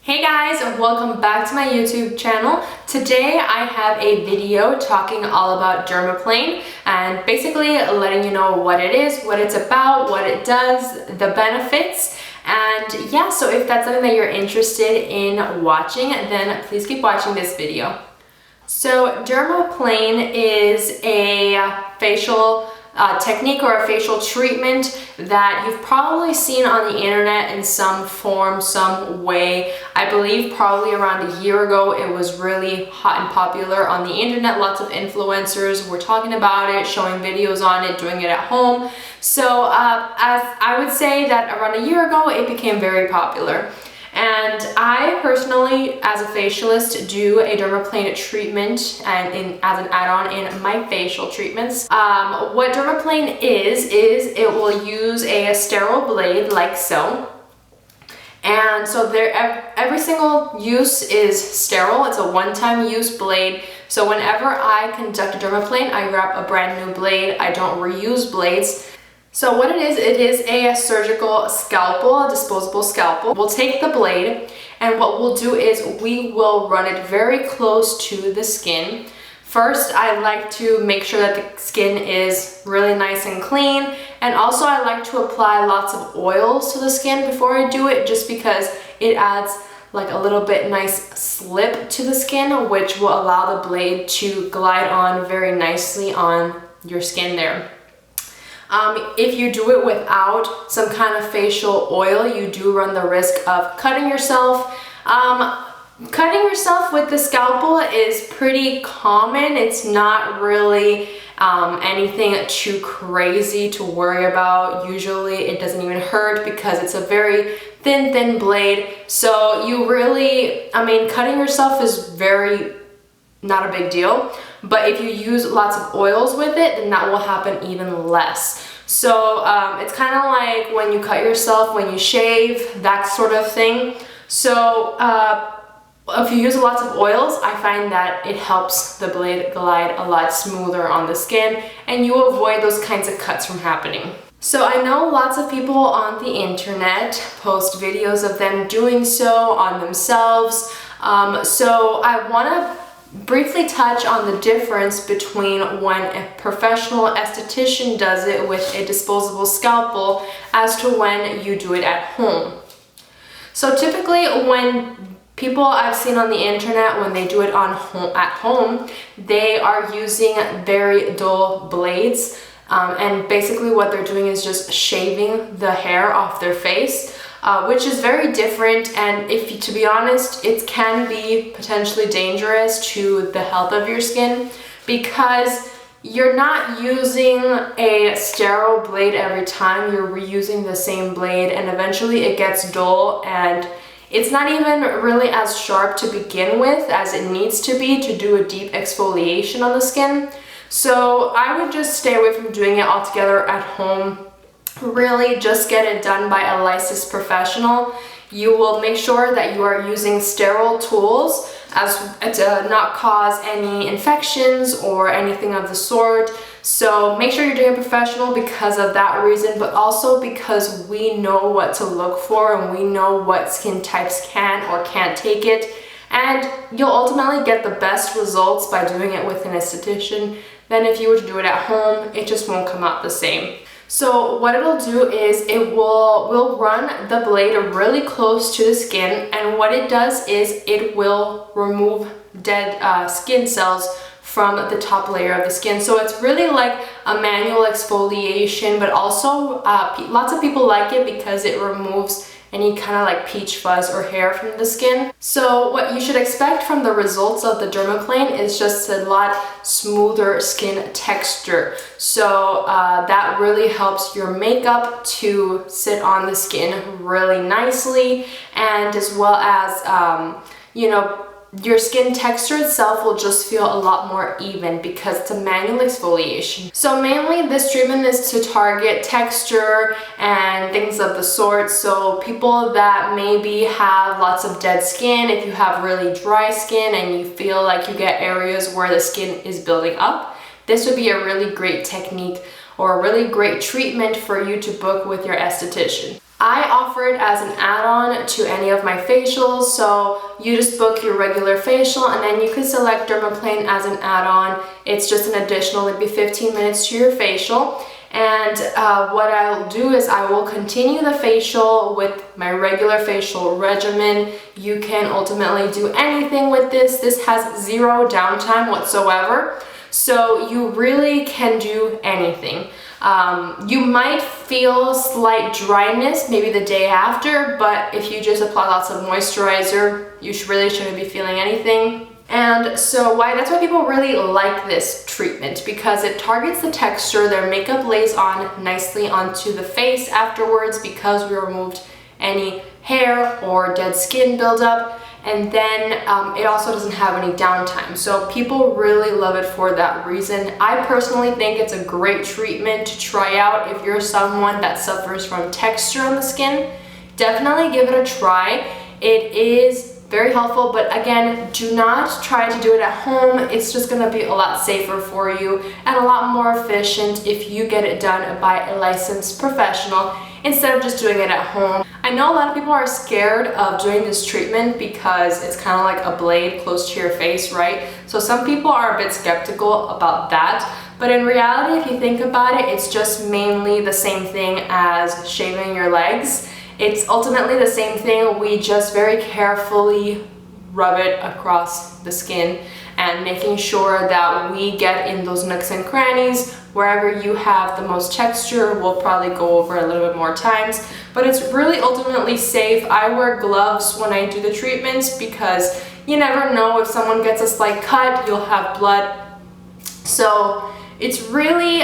Hey guys, welcome back to my YouTube channel. Today I have a video talking all about Dermaplane and basically letting you know what it is, what it's about, what it does, the benefits, and yeah, so if that's something that you're interested in watching, then please keep watching this video. So Dermaplane is a facial technique or a facial treatment that you've probably seen on the internet in some form, some way. I believe probably around a year ago it was really hot and popular on the internet. Lots of influencers were talking about it, showing videos on it, doing it at home. So as I would say that around a year ago it became very popular. And I personally, as a facialist, do a dermaplane treatment and as an add-on in my facial treatments. What dermaplane is it will use a sterile blade like so. And so every single use is sterile. It's a one-time use blade. So whenever I conduct a dermaplane, I grab a brand new blade. I don't reuse blades. So what it is a surgical scalpel, a disposable scalpel. We'll take the blade and what we'll do is we will run it very close to the skin. First, I like to make sure that the skin is really nice and clean, and also I like to apply lots of oils to the skin before I do it, just because it adds like a little bit nice slip to the skin, which will allow the blade to glide on very nicely on your skin there. If you do it without some kind of facial oil, you do run the risk of cutting yourself. Cutting yourself with the scalpel is pretty common. It's not really anything too crazy to worry about. Usually it doesn't even hurt because it's a very thin blade. So you really, cutting yourself is not a big deal. But if you use lots of oils with it, then that will happen even less. So it's kind of like when you cut yourself, when you shave, that sort of thing. So if you use lots of oils, I find that it helps the blade glide a lot smoother on the skin and you avoid those kinds of cuts from happening. So I know lots of people on the internet post videos of them doing so on themselves. So I want to briefly touch on the difference between when a professional esthetician does it with a disposable scalpel as to when you do it at home. So typically when people I've seen on the internet, when they do it at home, they are using very dull blades, and basically what they're doing is just shaving the hair off their face. Which is very different, and to be honest, it can be potentially dangerous to the health of your skin because you're not using a sterile blade every time. You're reusing the same blade and eventually it gets dull and it's not even really as sharp to begin with as it needs to be to do a deep exfoliation on the skin. So I would just stay away from doing it altogether at home. Really just get it done by a licensed professional. You will make sure that you are using sterile tools as to not cause any infections or anything of the sort. So make sure you're doing a professional because of that reason, but also because we know what to look for and we know what skin types can or can't take it. And you'll ultimately get the best results by doing it with an esthetician than if you were to do it at home. It just won't come out the same. So what it'll do is we'll run the blade really close to the skin, and what it does is it will remove dead skin cells from the top layer of the skin. So it's really like a manual exfoliation, but also lots of people like it because it removes any kind of like peach fuzz or hair from the skin. So what you should expect from the results of the dermaplane is just a lot smoother skin texture. So that really helps your makeup to sit on the skin really nicely, and as well as your skin texture itself will just feel a lot more even because it's a manual exfoliation. So mainly this treatment is to target texture and things of the sort. So people that maybe have lots of dead skin, if you have really dry skin and you feel like you get areas where the skin is building up, this would be a really great technique or a really great treatment for you to book with your esthetician. I offer it as an add-on to any of my facials, so you just book your regular facial and then you can select Dermaplane as an add-on. It's just an additional maybe 15 minutes to your facial. And what I'll do is I will continue the facial with my regular facial regimen. You can ultimately do anything with this. This has zero downtime whatsoever, so you really can do anything. You might feel slight dryness maybe the day after, but if you just apply lots of moisturizer, you really shouldn't be feeling anything. And so that's why people really like this treatment, because it targets the texture. Their makeup lays on nicely onto the face afterwards because we removed any hair or dead skin buildup. And then it also doesn't have any downtime. So people really love it for that reason. I personally think it's a great treatment to try out if you're someone that suffers from texture on the skin. Definitely give it a try. It is very helpful, but again, do not try to do it at home. It's just gonna be a lot safer for you and a lot more efficient if you get it done by a licensed professional instead of just doing it at home. I know a lot of people are scared of doing this treatment because it's kind of like a blade close to your face, right? So some people are a bit skeptical about that, but in reality, if you think about it, it's just mainly the same thing as shaving your legs. It's ultimately the same thing. We just very carefully rub it across the skin and making sure that we get in those nooks and crannies. Wherever you have the most texture, we'll probably go over a little bit more times, but it's really ultimately safe. I wear gloves when I do the treatments because you never know, if someone gets a slight cut, you'll have blood. So it's really,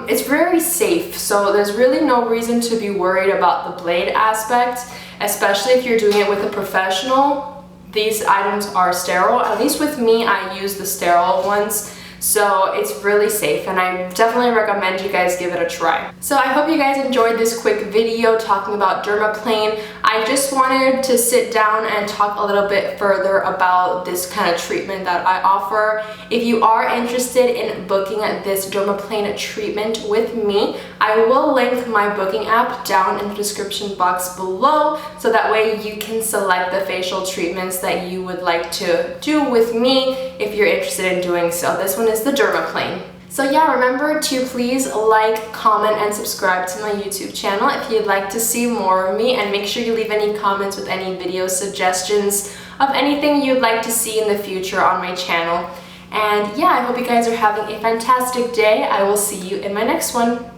it's very safe. So there's really no reason to be worried about the blade aspect, especially if you're doing it with a professional. These items are sterile. At least with me, I use the sterile ones. So it's really safe, and I definitely recommend you guys give it a try. So I hope you guys enjoyed this quick video talking about Dermaplane. I just wanted to sit down and talk a little bit further about this kind of treatment that I offer. If you are interested in booking this Dermaplane treatment with me, I will link my booking app down in the description box below, so that way you can select the facial treatments that you would like to do with me if you're interested in doing so. This one is the Dermaplane. So yeah, remember to please like, comment, and subscribe to my YouTube channel if you'd like to see more of me, and make sure you leave any comments with any video suggestions of anything you'd like to see in the future on my channel. And yeah, I hope you guys are having a fantastic day. I will see you in my next one.